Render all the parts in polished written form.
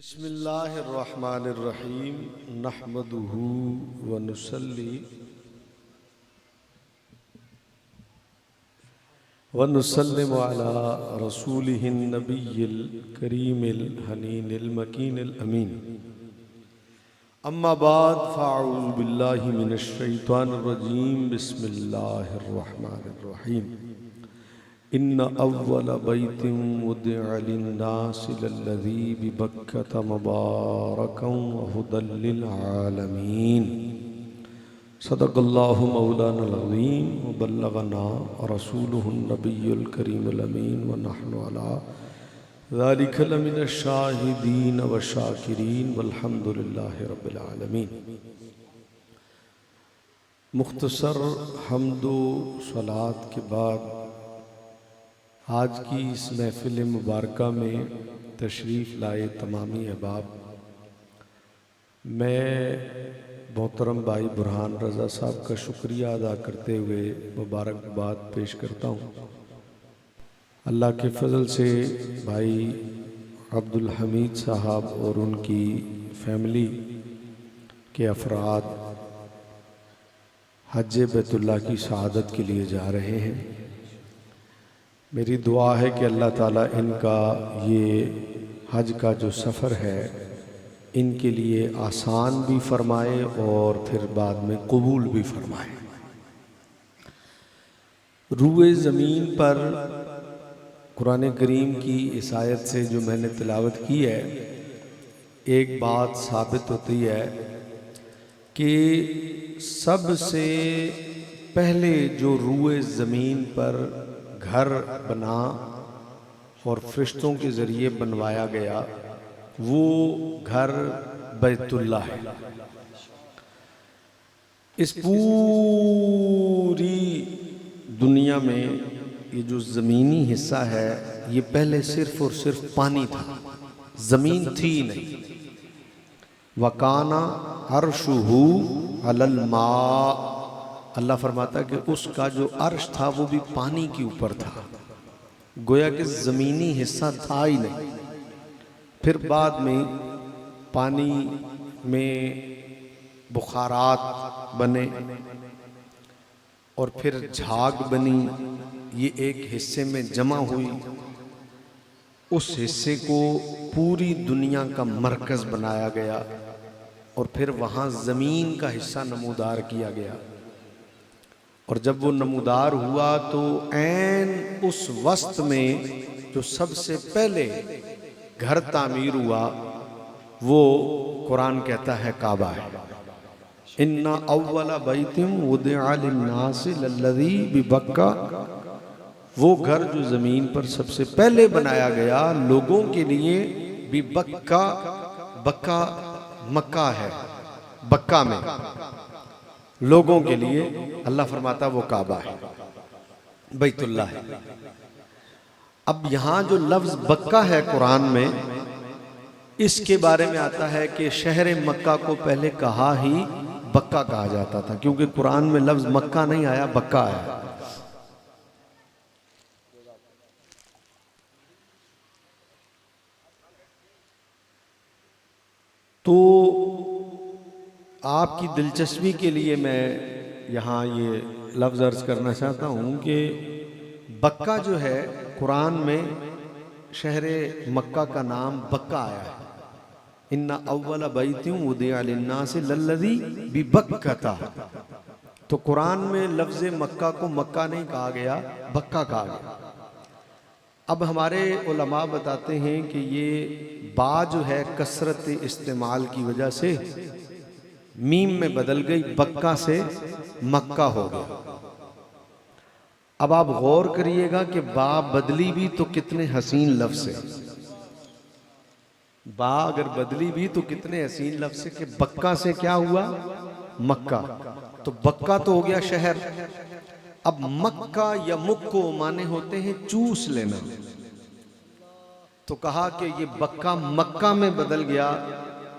बिस्मिल्लाहिर्रहमानिर्रहीम नहमदुहु व नुसल्ली व नुसल्लिमु अला रसूलिहिन नबिय्यिल करीमिल हनीनिल मकीनिल अमीन। अम्मा बाद फ़अऊज़ु बिल्लाहि मिनश शैतानिर रजीम। बिस्मिल्लाहिर्रहमानिर्रहीम। इन्न अव्वल बैतिन वुदिअ लिन्नासि लल्लज़ी बिबक्कत मुबारकन व हुदल लिल आलमीन। सदक़ल्लाहु मौलानल अज़ीम व बल्लगना रसूलुहुन नबियुल करीमुल अमीन व नहनु अला ज़ालिका लमिनश शाहिदीन व शाकिरीन वल्हम्दुलिल्लाहि रब्बिल आलमीन। मुख्तसर हम्दो सलात के बाद आज की इस महफ़िल मुबारका में तशरीफ़ लाए तमामी अहबाब, मैं मोहतरम भाई बुरहान रज़ा साहब का शुक्रिया अदा करते हुए मुबारकबाद पेश करता हूँ। अल्लाह के फ़ज़ल से भाई अब्दुल हमीद साहब और उनकी फ़ैमिली के अफराद हज बैतुल्लाह की शहादत के लिए जा रहे हैं। मेरी दुआ है कि अल्लाह ताला इनका ये हज का जो सफ़र है इनके लिए आसान भी फरमाए और फिर बाद में कबूल भी फरमाए। रूए ज़मीन पर कुरान करीम की इस आयत से जो मैंने तिलावत की है, एक बात साबित होती है कि सबसे पहले जो रूए ज़मीन पर घर बना और फरिश्तों के ज़रिए बनवाया गया वो घर बैतुल्ला है। इस पूरी दुनिया में ये जो ज़मीनी हिस्सा है ये पहले सिर्फ और सिर्फ पानी था, ज़मीन थी नहीं। वकाना अर्शुहु अलल मा, अल्लाह फरमाता कि उसका जो अर्श था वो भी पानी के ऊपर था, गोया कि ज़मीनी हिस्सा था ही नहीं। फिर बाद में पानी में बुखारात बने और फिर झाग बनी, ये एक हिस्से में जमा हुई, उस हिस्से को पूरी दुनिया का मरकज़ बनाया गया और फिर वहाँ ज़मीन का हिस्सा नमूदार किया गया। और जब वो नमूदार हुआ तो ऐन उस वक्त में जो सबसे पहले घर तामीर हुआ वो कुरान कहता है काबा है। इन्ना अव्वला बैतिन वुदिअ लिन्नासि लल्लज़ी बिबक्का, वो घर जो ज़मीन पर सबसे पहले बनाया गया लोगों के लिए, बिबक्का, बक्का मक्का है, बक्का में लोगों के लिए, अल्लाह फरमाता वो काबा है, बैतुल्लाह है। अब यहाँ जो लफ्ज़ बक्का है कुरान में, इसके बारे में आता है कि शहर मक्का को पहले कहा ही बक्का कहा जाता था, क्योंकि कुरान में लफ्ज़ मक्का नहीं आया, बक्का आया। तो आपकी दिलचस्पी के लिए मैं यहाँ ये लफ्ज़ अर्ज़ करना चाहता हूँ कि बक्का जो है कुरान में शहर मक्का का नाम बक्का आया है। इन्ना अव्वल बैतिन वुदिअ लिन्नासि लल्लज़ी बिबक्कता, तो कुरान में लफ्ज़ मक्का को मक्का नहीं कहा गया, बक्का कहा गया। अब हमारे उलमा बताते हैं कि ये बा जो है कसरत इस्तेमाल की वजह से मीम में बदल गई, बक्का से मक्का हो गया। अब आप गौर करिएगा कि बा बदली भी तो कितने हसीन लफ्ज़ है, बा अगर बदली भी तो कितने हसीन लफ्ज़ है कि बक्का से क्या हुआ, मक्का। तो बक्का तो हो गया शहर। अब मक्का या मुक्को माने होते हैं चूस लेना, तो कहा कि ये बक्का मक्का में बदल गया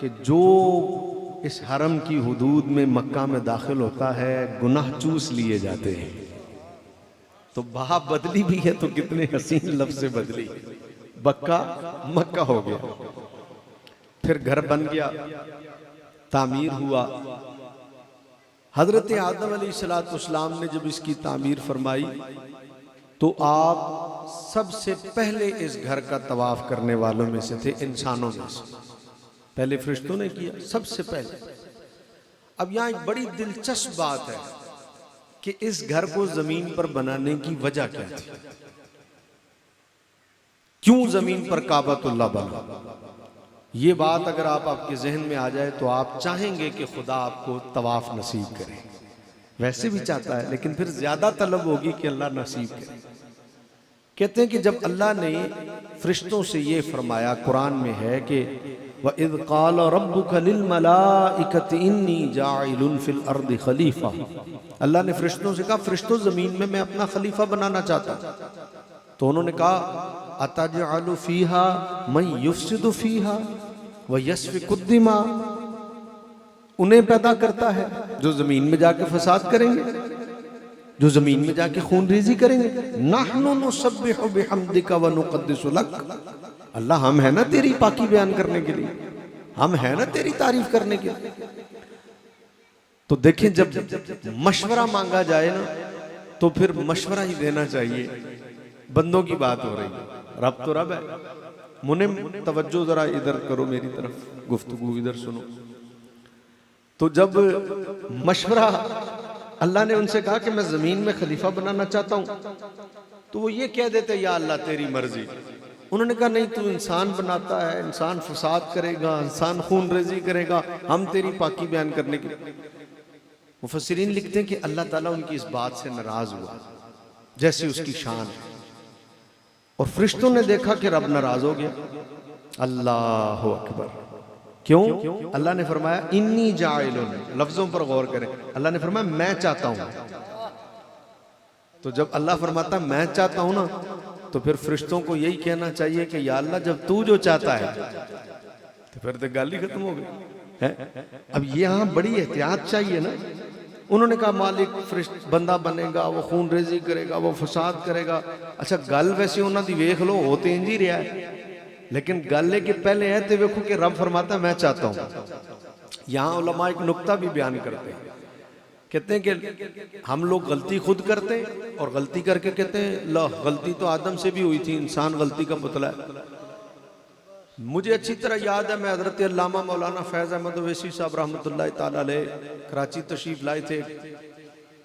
कि जो इस हरम की हुदूद में मक्का में दाखिल होता है गुनाह चूस लिए जाते हैं। तो बा बदली भी है तो कितने हसीन लफ्ज़ से बदली, बक्का मक्का हो गया। फिर घर बन गया, तामीर हुआ। हजरत आदम अलैहिस्सलाम ने जब इसकी तामीर फरमाई तो आप सबसे पहले इस घर का तवाफ करने वालों में से थे, इंसानों में से। पहले फरिश्तों ने किया, सबसे पहले। अब यहां एक बड़ी दिलचस्प बात है कि इस घर को जमीन पर बनाने की वजह क्या थी, क्यों जमीन पर काबतुल्लाह बना। ये बात अगर आपके जहन में आ जाए तो आप चाहेंगे कि खुदा आपको तवाफ नसीब करे। वैसे भी चाहता है, लेकिन फिर ज्यादा तलब होगी कि अल्लाह नसीब करे। कहते हैं कि जब अल्लाह ने फरिश्तों से ये फरमाया, कुरान में है कि वइज़ क़ाल रब्बुका लिल मलाइकति इन्नी जाइलुन फिल अर्दि खलीफा। अल्लाह ने फरिश्तों से कहा, फरिश्तों जमीन में मैं अपना खलीफा बनाना चाहता हूं। तो उन्होंने कहा अतजअलु फीहा मन युफ्सिदु फीहा व यस्फिकु दिमा। उन्हें पैदा करता है जो जमीन में जाके फसाद करेंगे, जो जमीन में जाके खून रेजी करेंगे। नहनु नुसब्बिहु बिहम्दिका व नुक़द्दिसु लक। अल्लाह, हम है ना तेरी पाकी बयान करने के लिए, हम है ना तेरी तारीफ करने के लिए। तो देखें, जब मशवरा मांगा जाए ना तो फिर मशवरा ही देना चाहिए। बंदों की बात हो रही है, रब तो रब है। मुनिम तवज्जो जरा इधर करो, मेरी तरफ गुफ्तगू इधर सुनो। तो जब मशवरा अल्लाह ने उनसे कहा कि मैं जमीन में खलीफा बनाना चाहता हूं, तो वो ये कह देते, या अल्लाह तेरी मर्जी। उन्होंने कहा नहीं, तू इंसान बनाता है, इंसान फसाद करेगा, इंसान खून रेजी करेगा, हम तेरी पाकी बयान करने के। मुफस्सिरीन लिखते हैं कि अल्लाह ताला उनकी इस बात से नाराज हुआ जैसे उसकी शान है। और फरिश्तों ने देखा कि रब नाराज हो गया। अल्लाह अकबर। क्यों? अल्लाह ने फरमाया इन्नी जाइलुन। लफ्जों पर गौर करें, अल्लाह ने फरमाया मैं चाहता हूं। तो जब अल्लाह फरमाता मैं चाहता हूं ना, तो फिर फरिश्तों को यही कहना चाहिए कि या अल्लाह, जब तू जो चाहता है, तो फिर तो गाली खत्म हो गई है। अब यहां बड़ी एहतियात चाहिए ना। उन्होंने कहा मालिक फरिश्त बंदा बनेगा, वो खून रेजी करेगा, वो फसाद करेगा। अच्छा, गल वैसे उन्होंने दी वेख लो, हो तो इंज ही रहा है, लेकिन गल के पहले है तो वेखो कि रब फरमाता मैं चाहता हूं। यहां उलमा एक नुक्ता भी बयान करते हैं, कहते हैं कि हम लोग गलती खुद करते हैं और गलती करके कहते हैं लो, गलती तो आदम से भी हुई थी, इंसान गलती का पुतला है। मुझे अच्छी तरह याद है, मैं हजरत अल्लामा मौलाना फैज़ अहमद ओवैसी साहब रहमतुल्लाह ताला अलैह कराची तशरीफ लाए थे।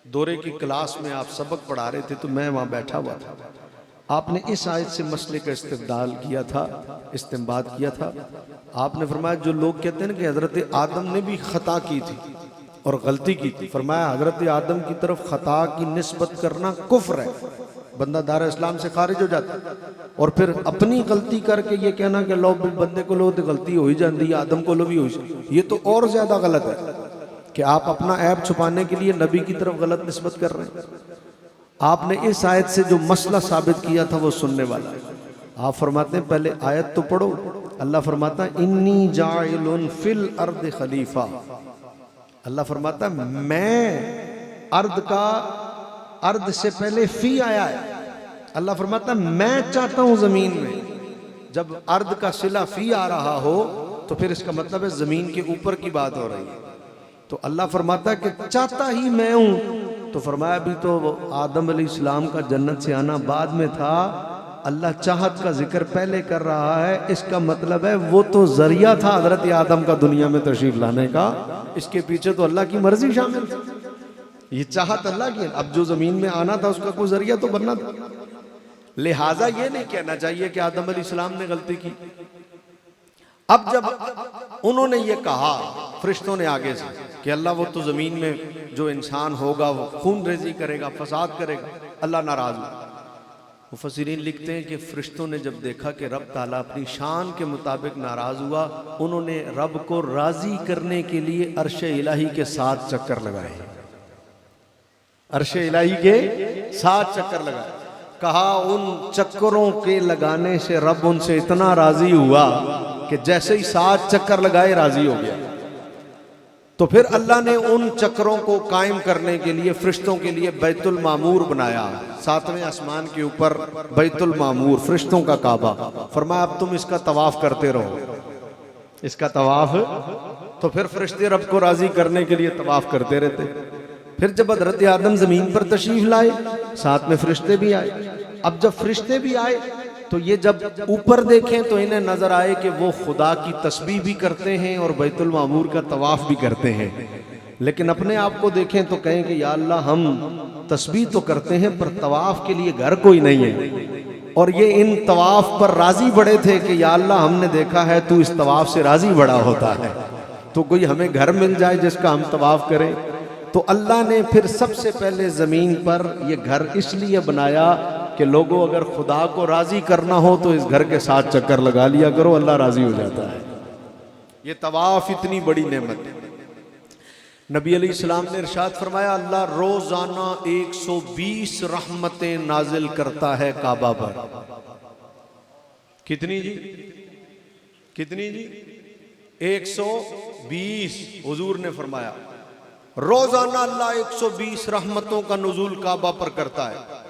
दौरे की क्लास में आप सबक पढ़ा रहे थे, तो मैं वहाँ बैठा हुआ था। आपने इस आयत से मसले का इस्तेदलाल किया था, इस्तेंबात किया था। आपने फरमाया जो लोग कहते हैं ना कि हजरत आदम ने भी खता की थी और गलती की थी, फरमाया हजरत आदम की तरफ खता की निस्बत करना कुफ्र है, बंदा दार इस्लाम से खारिज हो जाता है। और फिर अपनी गलती करके ये कहना कि लो बंदे को लो तो गलती हो ही जाती है, आदम को लो भी हो, ये तो और ज्यादा गलत है कि आप अपना ऐब छुपाने के लिए नबी की तरफ गलत निस्बत कर रहे हैं। आपने इस आयत से जो मसला साबित किया था वो सुनने वाला। आप फरमाते हैं पहले आयत तो पढ़ो। अल्लाह फरमाता है इन्नी जाइलुन फिल अर्द खलीफा। अल्लाह फरमाता है मैं अर्द का, अर्द से पहले फी आया है। अल्लाह फरमाता है मैं चाहता हूं जमीन में। जब अर्द का सिला फी आ रहा हो तो फिर इसका मतलब है जमीन के ऊपर की बात हो रही है। तो अल्लाह फरमाता है कि चाहता ही मैं हूं। तो फरमाया अभी तो आदम अलैहिस्सलाम का जन्नत से आना बाद में था, अल्लाह चाहत का जिक्र पहले कर रहा है। इसका मतलब है वो तो जरिया था हजरत आदम का दुनिया में तशरीफ लाने का, इसके पीछे तो अल्लाह की मर्जी शामिल थी। ये चाहत अल्लाह की। अब जो जमीन में आना था उसका कोई जरिया तो बनना था। लिहाजा ये नहीं कहना चाहिए कि आदम अलैहिस्सलाम ने गलती की। अब जब उन्होंने ये कहा फरिश्तों ने आगे से कि अल्लाह वो तो जमीन में जो इंसान होगा वो खून रेजी करेगा, फसाद करेगा, अल्लाह नाराज हुआ। मुफस्सिरीन लिखते हैं कि फरिश्तों ने जब देखा कि रब ताला अपनी शान के मुताबिक नाराज हुआ, उन्होंने रब को राजी करने के लिए अर्श इलाही के 7 चक्कर लगाए। अर्श इलाही के 7 चक्कर लगाए। कहा उन चक्करों के लगाने से रब उनसे इतना राजी हुआ कि जैसे ही 7 चक्कर लगाए राजी हो गया। तो फिर अल्लाह ने उन चक्रों को कायम करने के लिए फरिश्तों के लिए बैतुल मामूर बनाया। 7वें आसमान के ऊपर बैतुल मामूर, फरिश्तों का काबा। फरमाया अब तुम इसका तवाफ करते रहो। इसका तवाफ। तो फिर फरिश्ते रब को राजी करने के लिए तवाफ करते रहते। फिर जब हजरत आदम जमीन पर तशरीफ लाए, साथ में फरिश्ते भी आए। अब जब फरिश्ते भी आए तो ये जब ऊपर देखें तो इन्हें नजर आए कि वो खुदा की तस्बीह भी करते हैं और बैतुल मामूर का तवाफ भी करते हैं, लेकिन अपने आप को देखें तो कहें कि या अल्लाह, हम तस्बीह तो करते हैं पर तवाफ के लिए घर कोई नहीं है। और ये इन तवाफ पर राजी बड़े थे कि या अल्लाह, हमने देखा है तू इस तवाफ से राजी बड़ा होता है, तो कोई हमें घर मिल जाए जिसका हम तवाफ करें। तो अल्लाह ने फिर सबसे पहले जमीन पर ये घर इसलिए बनाया कि लोगों, अगर खुदा को राजी करना हो तो इस घर के साथ चक्कर लगा लिया करो, अल्लाह राजी हो जाता है। ये तवाफ इतनी बड़ी नेमत है। नबी अलैहिस्सलाम ने इरशाद फरमाया, अल्लाह रोजाना 120 रहमतें नाजिल करता है काबा पर। कितनी जी? कितनी जी? 120। हुजूर ने फरमाया रोजाना अल्लाह 120 रहमतों का नुज़ूल काबा पर करता है।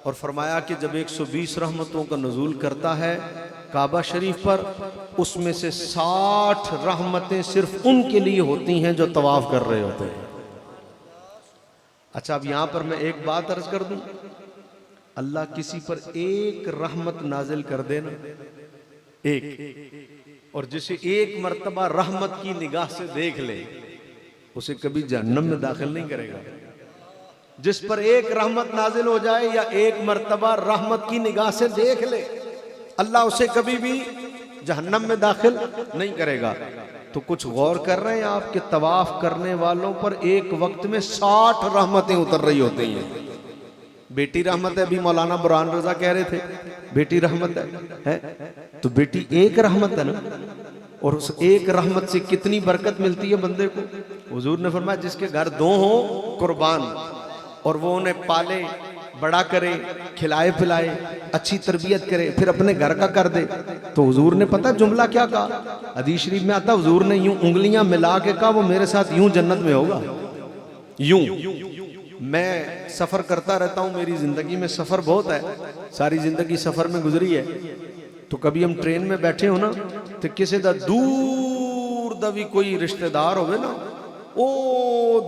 और फरमाया कि जब 120 रहमतों का नुज़ूल करता है काबा शरीफ पर, उसमें से 60 रहमतें सिर्फ उनके लिए होती हैं जो तवाफ कर रहे होते हैं। अच्छा, अब यहां पर मैं एक बात अर्ज कर दूं, अल्लाह किसी पर एक रहमत नाजिल कर देना, एक, और जिसे एक मर्तबा रहमत की निगाह से देख ले, उसे कभी जहन्नम में दाखिल नहीं करेगा। जिस पर एक रहमत नाजिल हो जाए या एक मर्तबा रहमत की निगाह से देख ले, अल्लाह उसे कभी भी जहन्नम में दाखिल नहीं करेगा। तो कुछ गौर कर रहे हैं आप कि तवाफ करने वालों पर एक वक्त में 60 रहमतें उतर रही होती हैं। बेटी रहमत है, अभी मौलाना बुरहान रजा कह रहे थे बेटी रहमत है? तो बेटी एक रहमत है ना, और उस एक रहमत से कितनी बरकत मिलती है बंदे को। हुजूर ने फरमाया, जिसके घर 2 हो कुर्बान, और वो उन्हें पाले, बड़ा करे, खिलाए पिलाए, अच्छी तरबियत करे, फिर अपने घर का कर दे। तो हुजूर ने पता जुमला क्या कहा? हदीस शरीफ में आता, हुजूर ने यूं उंगलियां मिला के कहा, वो मेरे साथ यूं जन्नत में होगा। यूं। मैं सफर करता रहता हूं, मेरी जिंदगी में सफर बहुत है, सारी जिंदगी सफर में गुजरी है। तो कभी हम ट्रेन में बैठे हो ना, तो किसी दा दूर दा भी कोई रिश्तेदार होवे ना, ओ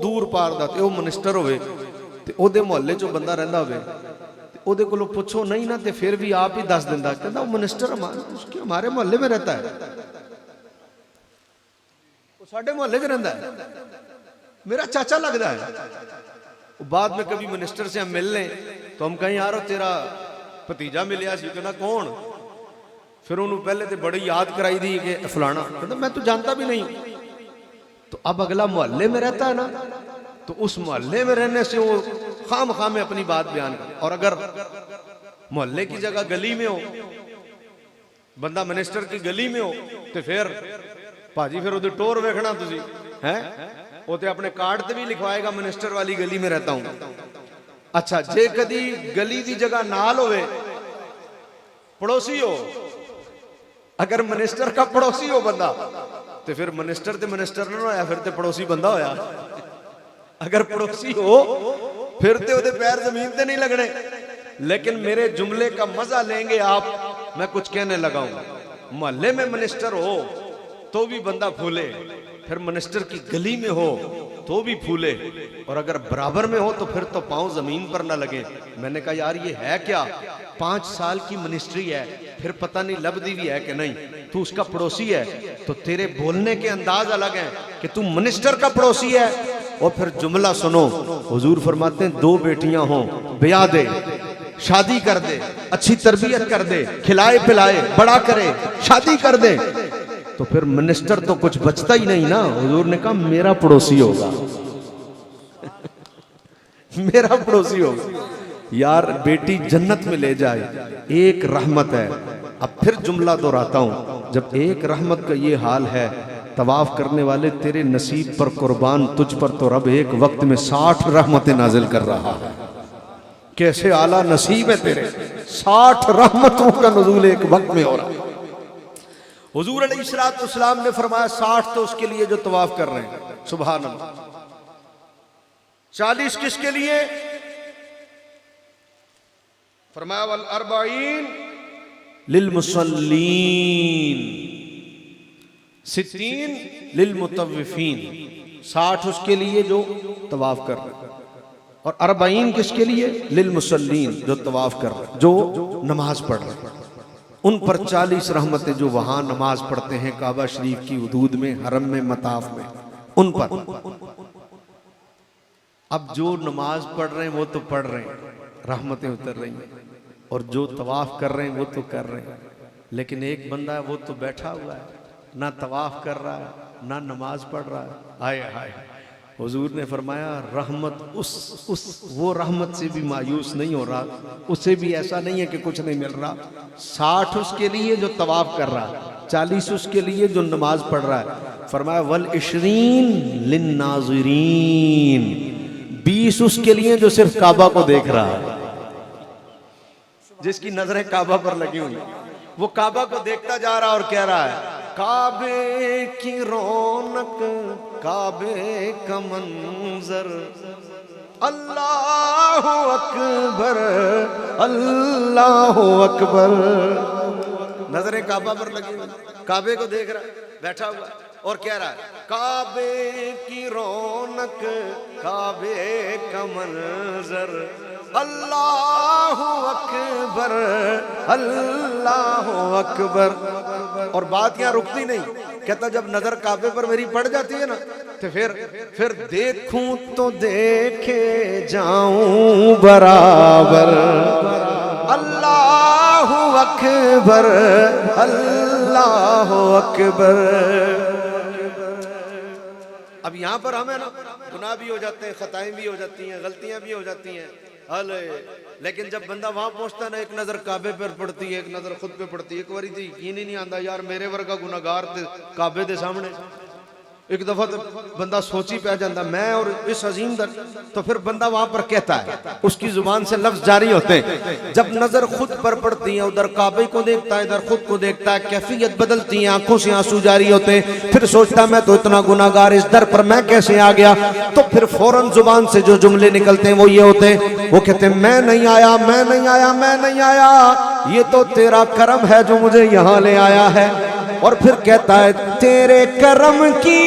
दूर पार दा, ते ओ मिनिस्टर होवे, ते ओदे मोहल्ले चो बंदा रहिंदा होवे, ते ओदे कोलों पुछो नहीं ना, ते फिर भी आप ही दस दिंदा, कहंदा वो मिनिस्टर हमारे मोहल्ले में रहता है, वो साडे मोहल्ले च रहिंदा है, मेरा चाचा लगता है। बाद में कभी मिनिस्टर से हम मिल लें तो हम कहें, यार तेरा भतीजा मिलिया सी, कहना कौन? फिर उन्होंने पहले तो बड़ी याद कराई दी कि फलाना, कहता मैं तो जानता भी नहीं। तो अब अगला मोहल्ले में रहता है ना, तो उस मोहल्ले में रहने से वो खाम खाम में अपनी बात बयान कर। और अगर मोहल्ले की जगह गली में हो, बंदा मिनिस्टर की गली में हो, तो फिर भाजी फिर उधर टोर वेखना तुसी हैं, वो तो अपने कार्ड ते भी लिखवाएगा मिनिस्टर वाली गली में रहता हूं। अच्छा, जे कदी गली की जगह नाल होवे, पड़ोसी हो, अगर मिनिस्टर का पड़ोसी हो बंदा, तो फिर मिनिस्टर ते मिनिस्टर ना होया, फिर ते पड़ोसी बंदा होया। अगर पड़ोसी हो फिर ते ओदे पैर जमीन ते नहीं लगने। लेकिन मेरे जुमले का मजा लेंगे आप, मैं कुछ कहने लगा हूं। मोहल्ले में मिनिस्टर हो तो भी बंदा फूले, फिर मिनिस्टर की गली में हो तो भी फूले, और अगर बराबर में हो तो फिर तो पांव जमीन पर ना लगे। मैंने कहा यार ये है क्या, 5 साल की मिनिस्ट्री है, फिर पता नहीं लबदी भी है कि नहीं, तू उसका पड़ोसी है तो तेरे बोलने के अंदाज अलग है कि तू मिनिस्टर का पड़ोसी है। और फिर जुमला सुनो, हुजूर फरमाते हैं 2 बेटियां हो, ब्याह दे, शादी कर दे, अच्छी तरबियत कर दे, खिलाए पिलाए, बड़ा करे, शादी कर दे, तो फिर मिनिस्टर तो कुछ बचता ही नहीं ना। हुजूर ने कहा मेरा पड़ोसी होगा मेरा पड़ोसी होगा। यार बेटी जन्नत में ले जाए, एक रहमत है। अब फिर जुमला दोहराता हूं, जब एक रहमत का ये हाल है, तवाफ करने वाले तेरे नसीब पर कुर्बान, तुझ पर तो रब एक वक्त में 60 रहमतें नाजिल कर रहा है। कैसे आला नसीब है तेरे, 60 रहमतों का नुज़ूल एक वक्त में हो रहा है। हुजूर अलैहिस्सलाम ने फरमाया 60 तो उसके लिए जो तवाफ कर रहे हैं, सुभान अल्लाह। 40 किसके लिए? फरमाया वल 40 लिल मुसल्लीन, सित्तीन लिल मुतव्विफीन, 60 उसके लिए जो तवाफ कर रहे, और 40 किसके लिए? लिल मुसल्लीन, जो तवाफ कर रहे, जो नमाज पढ़ रहे, उन पर 40 रहमतें जो वहां नमाज पढ़ते हैं काबा शरीफ की हुदूद में, हरम में, मताफ में, उन पर। अब जो नमाज पढ़ रहे हैं वो तो पढ़ रहे हैं, रहमतें उतर रही हैं, और जो तवाफ कर रहे हैं वो तो कर रहे हैं, लेकिन एक बंदा है वो तो बैठा हुआ है, ना तवाफ कर रहा है ना नमाज पढ़ रहा है। हाय हाय, हुजूर ने फरमाया रहमत वो रहमत से भी मायूस नहीं हो रहा, उसे भी ऐसा नहीं है कि कुछ नहीं मिल रहा। 60 उसके लिए जो तवाफ कर रहा है, 40 उसके लिए जो नमाज पढ़ रहा है। फरमाया वल इशरीन लिन नाज़िरीन, 20 उसके लिए जो सिर्फ काबा को देख रहा है, जिसकी नजरें काबा पर लगी हुई, वो काबा को देखता जा रहा और कह रहा है काबे की रौनक, काबे का मंजर, अल्लाह अकबर, अल्लाह अकबर। नजरें काबा पर लगी हुई, काबे को देख रहा है, बैठा हुआ और कह रहा है काबे की रौनक, काबे का मंजर, अल्लाह अकबर, अल्लाह अकबर। और बात यहाँ रुकती नहीं, कहता जब नजर काबे पर मेरी पड़ जाती है ना, तो फिर देखूं तो देखे जाऊं बराबर, अल्लाह अकबर, अल्लाह अकबर। अब यहाँ पर हमें ना गुनाह भी हो जाते हैं, खताएं भी हो जाती हैं, गलतियां भी हो जाती हैं, अले लेकिन जब बंदा वहां पहुंचता है ना, एक नजर काबे पर पड़ती है, एक नजर खुद पे पड़ती है। एक बारी थी यकीन ही नहीं आता यार, मेरे वर्गा गुनाहगार थे काबे के सामने। एक दफा तो बंदा सोची पै जाता मैं और इस अजीम दर, तो फिर बंदा वहां पर कहता है, उसकी जुबान से लफ्ज जारी होते हैं। जब नजर खुद पर पड़ती है, उधर काबे को देखता है, इधर खुद को देखता है, कैफियत बदलती है, आंखों से आंसू जारी होते हैं। फिर सोचता मैं तो इतना गुनाहगार, इस दर पर मैं कैसे आ गया? तो फिर फौरन जुबान से जो जुमले निकलते हैं वो ये होते हैं, वो कहते हैं मैं नहीं आया, मैं नहीं आया, मैं नहीं आया, ये तो तेरा करम है जो मुझे यहाँ ले आया है। और फिर कहता है तेरे करम की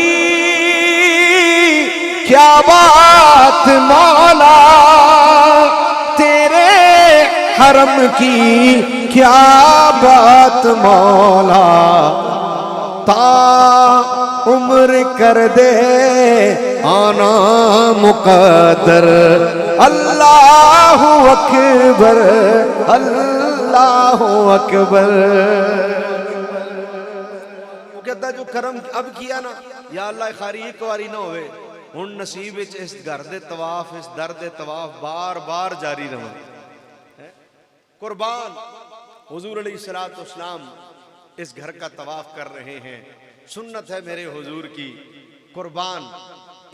क्या बात मौला, तेरे हरम की क्या बात मौला, ता उम्र कर दे आना मुकद्दर, अल्लाह अकबर, अल्लाह अकबर। कहता जो करम अब किया ना, या अल्लाह खारी एक बारी ना होवे, हुण नसीब विच इस घर दे तवाफ, इस दर दे तवाफ बार बार जारी रहे। कुर्बान हुजूर अलैहिस्सलातु वस्सलाम इस घर का तवाफ कर रहे हैं, सुन्नत है मेरे हुजूर की। कुर्बान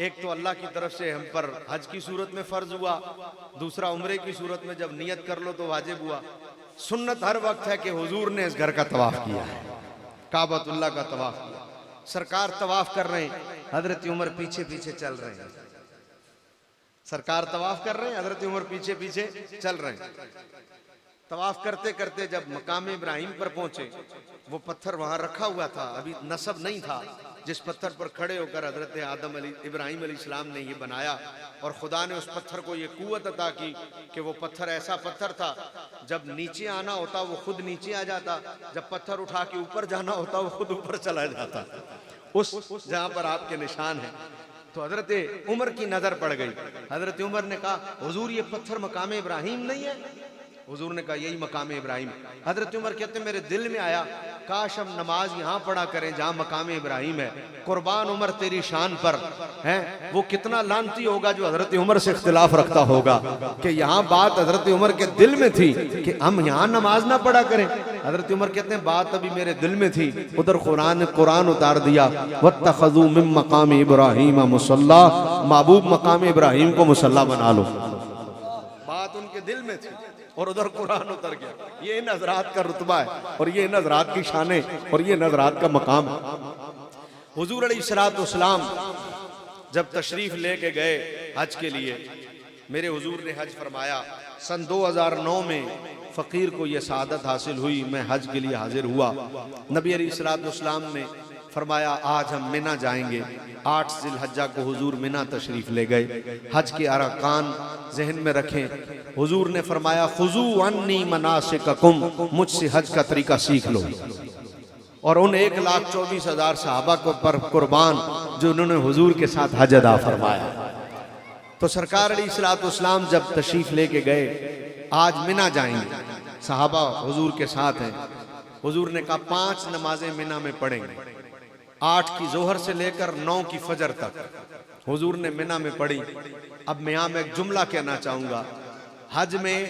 एक तो अल्लाह की तरफ से हम पर हज की सूरत में फर्ज हुआ, दूसरा उम्रे की सूरत में जब नियत कर लो तो वाजिब हुआ। सुन्नत हर वक्त है कि हुजूर ने इस घर का तवाफ किया है, काबतुल्लाह का तवाफ किया। सरकार तवाफ कर रहे हैं, हजरत उमर पीछे पीछे चल रहे हैं। सरकार तवाफ कर रहे हैं, हजरत उमर पीछे पीछे चल रहे हैं। तवाफ करते करते जब मकाम इब्राहिम पर पहुंचे, वो पत्थर वहां रखा हुआ था, अभी नसब नहीं था, जिस पत्थर पर खड़े होकर हजरत आदम इब्राहिम अलैहिस्सलाम ने ये बनाया। और खुदा ने उस पत्थर को ये कुव्वत अता की कि वो पत्थर ऐसा पत्थर था, जब नीचे आना होता वो खुद नीचे आ जाता, जब पत्थर उठा के ऊपर जाना होता वो खुद ऊपर चला जाता, उस जहां पर आपके निशान है। तो हजरत उमर की नजर पड़ गई। हजरत उमर ने कहा हुजूर ये पत्थर मकाम इब्राहिम नहीं है? हुजूर ने कहा यही मकाम इब्राहिम। हजरत उमर कहते मेरे दिल में आया काश हम नमाज यहाँ पढ़ा करें जहाँ मकाम इब्राहिम है। कुर्बान उमर तेरी शान पर है, वो कितना लानती होगा जो हजरत उमर से इख्तिलाफ रखता होगा कि यहाँ बात हजरत उमर के दिल में थी कि हम यहाँ नमाज ना पढ़ा करें। हजरत उमर कहते हैं बात अभी मेरे दिल में थी, उधर कुरान उतार दिया, वत्तखज़ू मिन मकाम इब्राहिम मुसल्ला, महबूब मकाम इब्राहिम को मुसल्ला बना लो। बात उनके दिल में थी और उधर कुरान उतर गया। ये इन हज़रात का रुतबा है और ये इन हज़रात की शान है और ये इन हज़रात का मकाम है। हुजूर अलैहिस्सलातु वस्सलाम जब तशरीफ लेके गए हज के लिए, मेरे हुजूर ने हज फरमाया। सन 2009 में फ़कीर को यह सआदत हासिल हुई, मैं हज के लिए हाजिर हुआ। नबी अलैहिस्सलातु वस्सलाम ने फरमाया आज हम मिना जाएंगे। 8 जिलहज्जा को हुजूर मिना तशरीफ ले गए। हज के अरकान जहन में रखें। हुजूर ने फरमाया खुजू अन्नी मनासिककुम, मुझसे हज का तरीका सीख लो। और उन 1,24,000 सहाबा को पर कुर्बान जो उन्होंने हुजूर के साथ हज अदा फरमाया। तो सरकार अलैहिस्सलाम जब तशरीफ लेके गए, आज मिना जाएंगे, सहाबा हुजूर के साथ हैं। हुजूर ने कहा 5 नमाजें मिना में पढ़ेंगे। 8 की जोहर से लेकर 9 की फजर तक हुजूर ने मिना में पढ़ी। अब मैं यहां में एक जुमला कहना चाहूंगा, हज में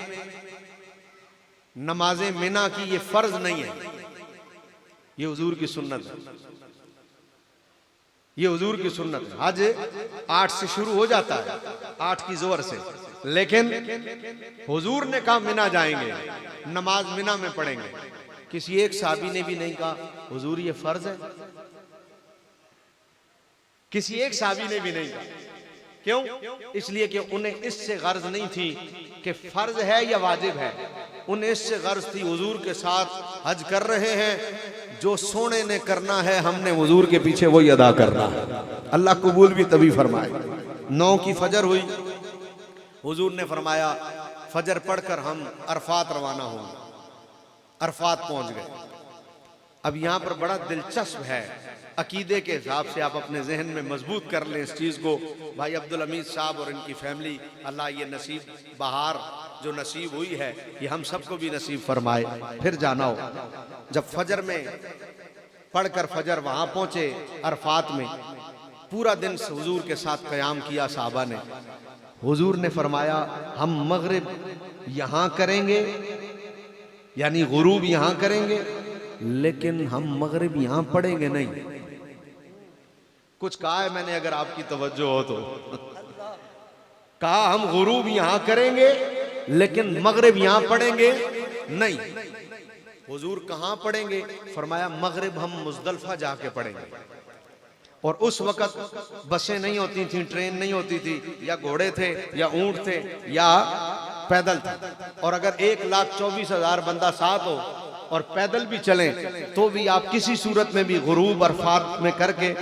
नमाजें मिना की ये फर्ज नहीं है, ये हुजूर की सुन्नत है। ये हुजूर की सुन्नत है। हज 8 से शुरू हो जाता है, 8 की जोहर से, लेकिन हुजूर ने कहा मिना जाएंगे, नमाज मिना में पढ़ेंगे। किसी एक साहबी ने भी नहीं कहा हुजूर ये फर्ज है। किसी एक साहबी ने भी नहीं कहा। क्यों? इसलिए कि उन्हें इससे गर्ज नहीं थी कि फर्ज है या वाजिब है। उन्हें इससे गर्ज थी हुजूर के साथ हज कर रहे हैं, जो सोने ने करना है हमने हुजूर के पीछे वही अदा करना है। अल्लाह कबूल भी तभी फरमाए। 9 की फजर हुई, हुजूर ने फरमाया फजर पढ़कर हम अरफात रवाना होंगे। अरफात पहुंच गए। अब यहां पर बड़ा दिलचस्प है, अकीदे के हिसाब से आप अपने जहन में मजबूत कर लें इस चीज को। भाई अब्दुल हमीद साहब और इनकी फैमिली, अल्लाह ये नसीब बहार जो नसीब हुई है ये हम सबको भी नसीब फरमाए। फिर जाना हो, जब फजर में पढ़कर फजर वहां पहुंचे अरफात में, पूरा दिन हुजूर के साथ क़याम किया साहबा ने। हुजूर ने फरमाया हम मगरिब यहां करेंगे, यानी गुरूब यहां करेंगे, लेकिन हम मगरिब यहां पढ़ेंगे नहीं। कुछ कहा है मैंने, अगर आपकी तवज्जो हो तो। कहा हम गुरूब यहां करेंगे लेकिन मगरिब यहां पढ़ेंगे नहीं। हुजूर कहां पढ़ेंगे? फरमाया मगरिब हम मुजदलफा जाके पढ़ेंगे। और उस वक्त बसें नहीं होती थी, ट्रेन नहीं होती थी, या घोड़े थे या ऊंट थे या पैदल था। और अगर 1,24,000 बंदा साथ हो और पैदल भी चलें तो भी आप किसी सूरत में भी गुरूब अरफात में करके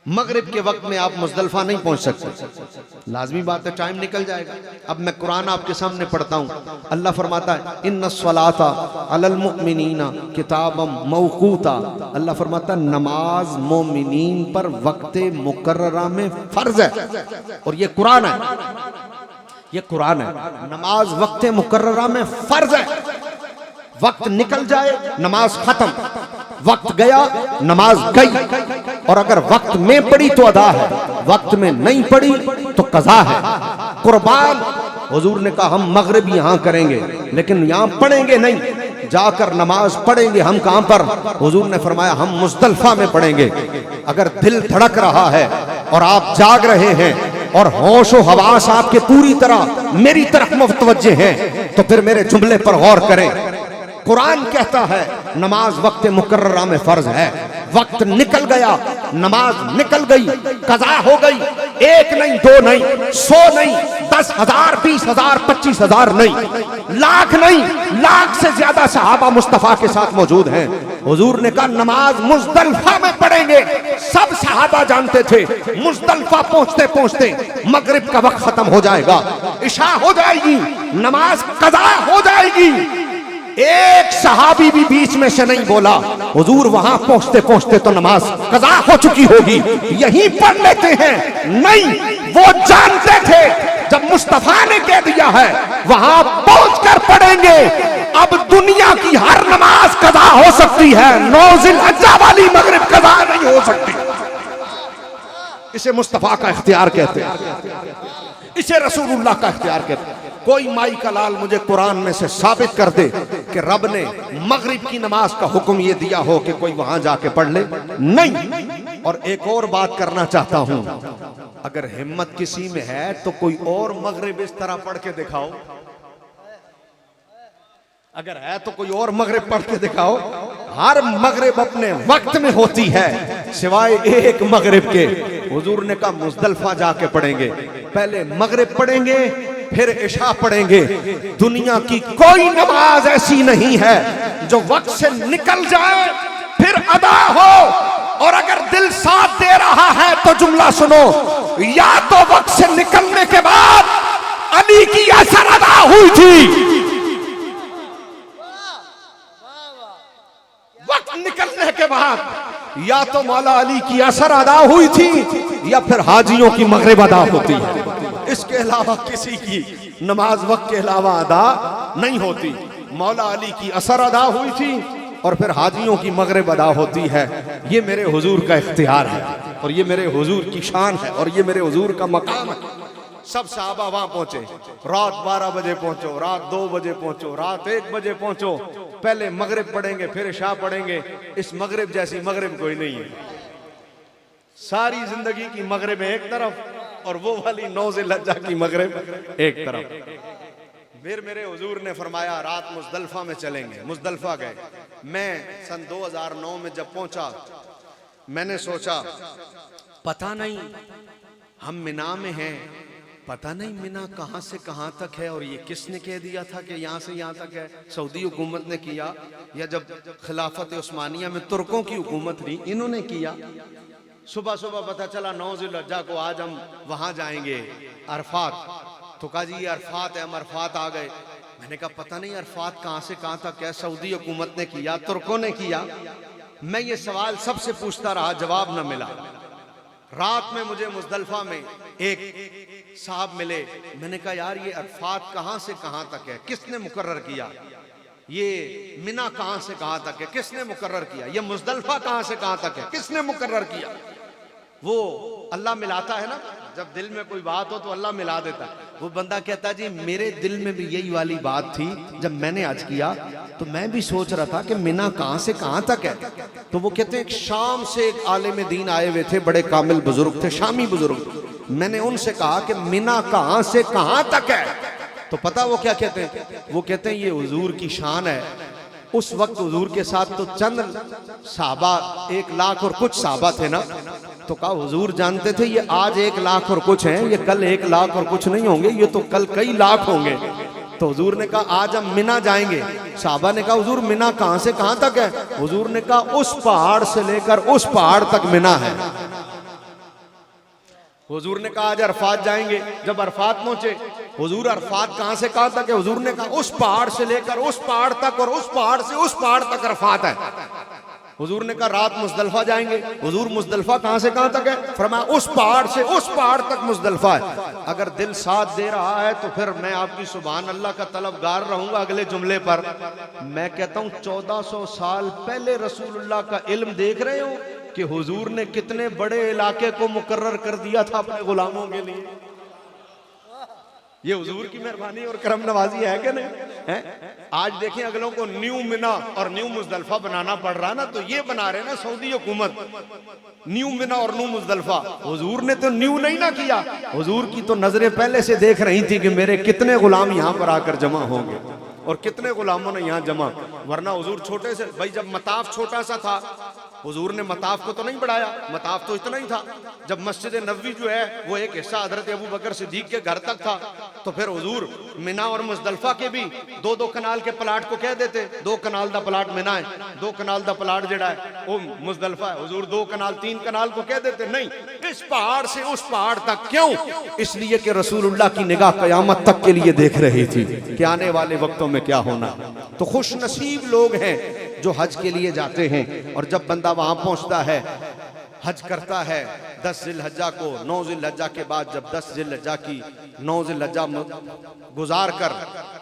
मगरिब के वक्त में आप मुजदलफा नहीं पहुंच सकते। लाजमी बात है, टाइम निकल जाएगा। अब मैं कुरान आपके सामने पढ़ता हूं। अल्लाह फरमाता है इन्नस्सलाता अलल मुमिनीना किताबम मौकूता। अल्लाह फरमाता है नमाज मोमिनीन पर वक्ते मुकर्ररा में फर्ज है। और ये कुरान है, ये कुरान है। नमाज वक्ते मुकर्ररा में फर्ज है। वक्त निकल जाए नमाज खत्म, वक्त गया नमाज गई। और अगर वक्त में पड़ी तो अदा है, वक्त में नहीं पड़ी तो कज़ा है। कुर्बान हुजूर ने कहा हम मगरिब यहां करेंगे लेकिन यहां पढ़ेंगे नहीं, जाकर नमाज पढ़ेंगे हम कहां पर? हुजूर ने फरमाया हम मुजदलफा में पढ़ेंगे। अगर दिल धड़क रहा है और आप जाग रहे हैं और होश व हवास आपके पूरी तरह मेरी तरफ मुतवज्जे हैं तो फिर मेरे जुमले पर गौर करें। कुरान कहता है नमाज वक्त मुकर्ररा में फर्ज है। वक्त निकल गया, नमाज निकल गई, कज़ा हो गई। 1 नहीं, 2 नहीं, 100 नहीं, 10,000, 20,000, 25,000 नहीं, लाख नहीं, लाख से ज्यादा सहाबा मुस्तफा के साथ मौजूद हैं। हुजूर ने कहा नमाज मुजदलफा में पढ़ेंगे। सब सहाबा जानते थे मुजदलफा पहुंचते पहुंचते मगरिब का वक्त खत्म हो जाएगा, इशा हो जाएगी, नमाज कज़ा हो जाएगी। एक सहाबी भी बीच में से नहीं बोला हुजूर वहां पहुंचते पहुंचते तो नमाज कज़ा हो चुकी होगी, यहीं पढ़ लेते हैं। नहीं, वो जानते थे जब मुस्तफा ने कह दिया है वहां पहुंचकर पढ़ेंगे। अब दुनिया की हर नमाज कज़ा हो सकती है, 9 जिलहज्जा वाली मगरिब कज़ा नहीं हो सकती। इसे मुस्तफा का इख्तियार कहते हैं, इसे रसूलुल्लाह का इख्तियार कहते हैं। कोई माई का लाल मुझे कुरान में से साबित कर दे कि रब ने मगरिब की नमाज का हुक्म ये दिया हो कि कोई वहां जाके पढ़ ले, नहीं। और एक और बात करना चाहता हूं, अगर हिम्मत किसी में है तो कोई और मगरिब इस तरह पढ़ के दिखाओ। अगर है तो कोई और मगरिब पढ़ के दिखाओ। हर मगरिब अपने वक्त में होती है सिवाय एक मगरिब के। हुजूर ने कहा मुजदलफा जाके पढ़ेंगे, पहले मगरिब पढ़ेंगे फिर इशा पढ़ेंगे। दुनिया की कोई नमाज ऐसी नहीं है जो वक्त से निकल जाए फिर अदा हो। और अगर दिल साथ दे रहा है तो जुमला सुनो, या तो वक्त से निकलने के बाद अली की असर अदा हुई थी, वक्त निकलने के बाद या तो मौला अली की असर अदा हुई थी या फिर हाजियों की मगरिब अदा होती है। इसके अलावा किसी की नमाज वक्त के अलावा अदा नहीं होती। मौला अली की असर अदा हुई थी और फिर हाजियों की मगरिब अदा होती है। ये मेरे हुजूर का इख्तियार है और ये मेरे हुजूर की शान है और ये मेरे हुजूर का मकाम है। सब सहाबा वहां पहुंचे, रात 12 बजे पहुंचो, रात 2 बजे पहुंचो, रात 1 बजे पहुंचो, पहले मगरिब पढ़ेंगे फिर इशा पढ़ेंगे। इस मगरिब जैसी मगरिब कोई नहीं है। सारी जिंदगी की मगरिब एक तरफ और वो वाली 9 ज़िलहज्जा की मगरिब एक तरफ। फिर मेरे हुजूर ने फरमाया रात मुज़दलिफा में चलेंगे। मुज़दलिफा गए। मैं सन 2009 में जब पहुंचा, मैंने सोचा पता नहीं हम मिना में हैं, पता नहीं मिना कहां से कहां तक है और ये किसने कह दिया था कि यहां से यहां तक है। सऊदी हुकूमत ने किया या जब खिलाफत उस्मानिया में तुर्कों की हुकूमत थी इन्होंने किया। सुबह सुबह पता चला 9 ज़िलहज्जा को आज हम वहां जाएंगे अरफात। तो कहा जी ये अरफात है, हम अरफात आ गए। मैंने कहा पता नहीं अरफात कहां से कहां तक है, सऊदी हुकूमत ने किया, तुर्कों ने किया। मैं ये सवाल सबसे पूछता रहा, जवाब न मिला। रात में मुझे मुज़दलिफा में एक साहब मिले। मैंने कहा यार ये अरफात कहां से कहां तक है, किसने मुकर्रर किया? ये मिना कहां से कहां तक है, किसने मुकर्रर किया? ये मुज़दलिफा कहां से कहां तक है, किसने मुकर्रर किया? वो अल्लाह मिलाता है ना, जब दिल में कोई बात हो तो अल्लाह मिला देता है। वो बंदा कहता है जी मेरे दिल में भी यही वाली बात थी, जब मैंने आज किया तो मैं भी सोच रहा था कि मिना कहां से कहां तक है। तो वो कहते हैं शाम से एक आलिम दीन आए हुए थे, बड़े कामिल बुजुर्ग थे, शामी बुजुर्ग। मैंने उनसे कहा कि मिना कहां से कहां तक है, तो पता वो क्या कहते हैं? वो कहते हैं ये हुजूर की शान है। उस वक्त हुजूर के साथ तो चंद साहबा, 1 लाख और कुछ साहबा थे ना। तो कहा हुजूर जानते थे ये आज 1 लाख और कुछ हैं, ये कल 1 लाख और कुछ नहीं होंगे, ये तो कल कई लाख होंगे। तो हुजूर ने कहा आज हम मिना जाएंगे। साहबा ने कहा हुजूर मिना कहां से कहां तक है? हुजूर ने कहा उस पहाड़ से लेकर उस पहाड़ तक मिना है। हुजूर ने कहा आज अरफात जाएंगे। जब अरफात पहुंचे, हुजूर अरफात कहां से कहां तक है? हुजूर ने कहा उस पहाड़ से लेकर उस पहाड़ तक और उस पहाड़ से उस पहाड़ तक अरफात है। हुजूर ने कहा रात मुज़दलिफा जाएंगे। हुजूर मुज़दलिफा कहां से कहां तक है? फरमाया उस पहाड़ से उस पहाड़ तक मुज़दलिफा है। अगर दिल साथ दे रहा है तो फिर मैं आपकी सुभान अल्लाह का तलबगार रहूंगा। अगले जुमले पर मैं कहता हूं 1400 साल पहले रसूलुल्लाह का इल्म देख रहे हो कि हुजूर ने कितने बड़े इलाके को मुकर्रर कर दिया था अपने गुलामों के लिए। ये हुजूर की मेहरबानी और करम नवाजी है कि नहीं है? आज देखें अगलों को न्यू मिना और न्यू मुज़दलिफा बनाना पड़ रहा ना, तो ये बना रहे ना सऊदी हुकूमत, न्यू मिना और न्यू मुज़दलिफा। हुजूर ने तो न्यू नहीं ना किया, हुजूर की तो नजरें पहले से देख रही थी कि मेरे कितने गुलाम यहाँ पर आकर जमा होंगे और कितने गुलामों ने यहाँ जमा। वरना हुजूर छोटे से, भाई जब मताफ छोटा सा था हुजूर ने मताफ को तो नहीं बढ़ाया, मताफ तो इतना ही था। जब मस्जिद नबवी जो है वो एक हिस्सा हजरत अबू बकर सिद्दीक के घर तक था, तो फिर हुजूर मिना और मुज़दलिफा के भी 2-2 कनाल के प्लाट को कह देते 2 कनाल दा प्लाट मिना है, 2 कनाल दा प्लाट जड़ा है वो मुज़दलिफा है। हुजूर 2 कनाल 3 कनाल को कह देते नहीं, इस पहाड़ से उस पहाड़ तक। क्यों? इसलिए कि रसूलुल्लाह की निगाह क़यामत तक के लिए देख रही थी कि आने वाले वक्तों में क्या होना। तो खुश नसीब लोग हैं जो हज के लिए जाते हैं। और जब बंदा वहां पहुंचता है, हज करता है 10 ज़िलहज्जा को, 9 ज़िलहज्जा के बाद जब 10 ज़िलहज्जा की 9 ज़िलहज्जा गुजार कर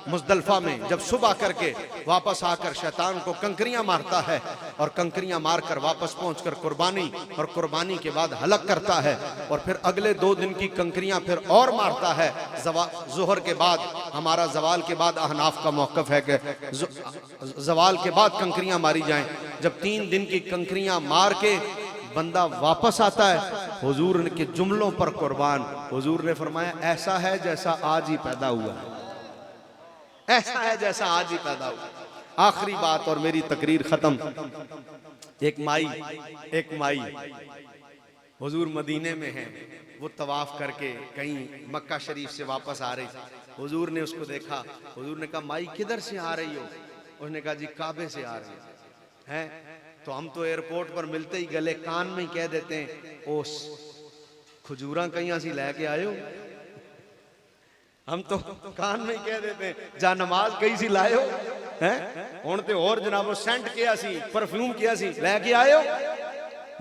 मुज़दलिफा में जब सुबह करके वापस आकर शैतान को कंकरियां मारता है और कंकरियां मारकर वापस पहुंचकर कुर्बानी और कुर्बानी के बाद हलक करता है और फिर अगले 2 दिन की कंकरियां फिर और मारता है। ज़ोहर के बाद, हमारा जवाल के बाद अहनाफ का मौक़िफ़ है कि जवाल के बाद कंकरियां मारी जाएं। जब 3 दिन की कंकरियां मार के बंदा वापस आता है, हुजूर के जुमलों पर कुर्बान। हुजूर ने फरमाया ऐसा है जैसा आज ही पैदा हुआ है, ऐसा है जैसा आज ही पैदा हुआ। आखिरी बात और मेरी तकरीर खत्म। एक माई हुजूर मदीने में है, वो तवाफ करके कहीं मक्का शरीफ से वापस आ रही थी। हुजूर ने उसको देखा, हुजूर ने कहा माई किधर से आ रही हो? उसने कहा जी काबे से आ रही है। तो हम तो एयरपोर्ट पर मिलते ही गले कान में ही कह देते हैं, ओ खजूरा कहीं सी लैके आयो। हम तो कान में ही कह देते हैं, जा नमाज कहीं सी लायो हैं। हुण ते और जनाब सेंट किया सी, परफ्यूम किया सी, लैके आयो,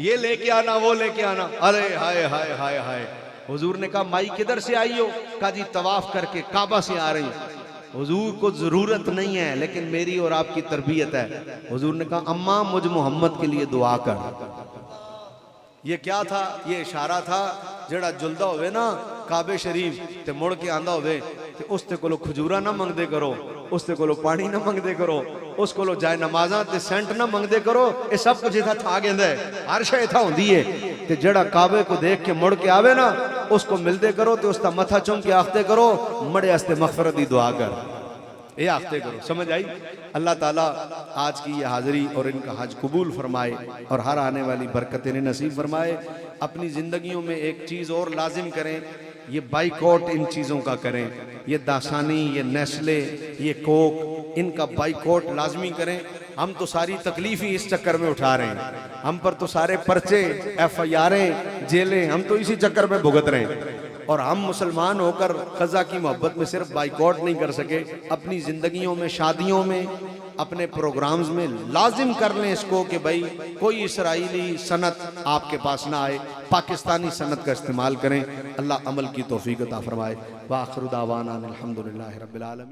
ये लेके आना, वो लेके आना। अरे हाय हाय हाय हाय। हुजूर ने कहा माई किधर से आई हो? कहा जी तवाफ करके काबा से आ रही। हुजूर को जरूरत नहीं है, लेकिन मेरी और आपकी तरबियत है। हुजूर ने कहा अम्मा मुझ मोहम्मद के लिए दुआ कर। ये क्या था? ये इशारा था, जड़ा जुलदा होवे ना काबे शरीफ ते मुड़ के आंदा होवे ते उसते कोलो खजूरा ना मंगदे करो, उसते कोलो पानी ना मंगदे करो, उस कोलो जाए नमाजा ते सेंट ना मंगदे करो। ये सब कुछ इथा था गेंदा है, हर शय इथा होंदी है। ते जड़ा काबे को देख के मुड़ के आवे ना, उसको मिलदे करो ते उसका मथा चूम के आखते करो मड़े हस्ते मगफरत दी दुआ कर, ये आखते करो। समझ आई? अल्लाह ताला आज की ये हाजिरी और इनका हज कबूल फरमाए और हर आने वाली बरकतें नसीब फरमाए। अपनी जिंदगियों में एक चीज़ और लाजिम करें, ये बाइकआउट इन चीज़ों का करें। ये दासानी, ये नेस्ले, ये कोक, इनका बाइकआउट लाजमी करें। हम तो सारी तकलीफ ही इस चक्कर में उठा रहे हैं, हम पर तो सारे पर्चे, FIR, जेलें, हम तो इसी चक्कर में भुगत रहे हैं। और हम मुसलमान होकर खजा की मोहब्बत में सिर्फ बाइकआउट नहीं कर सके, अपनी जिंदगियों में, शादियों में, अपने प्रोग्राम्स में लाजिम कर लें इसको कि भाई कोई इसराइली सनत आपके पास ना आए, पाकिस्तानी सनत का इस्तेमाल करें। अल्लाह अमल की तौफीक अता फरमाए। व आखिर दावाना अल्हम्दुलिल्लाहि रब्बिल आलमीन।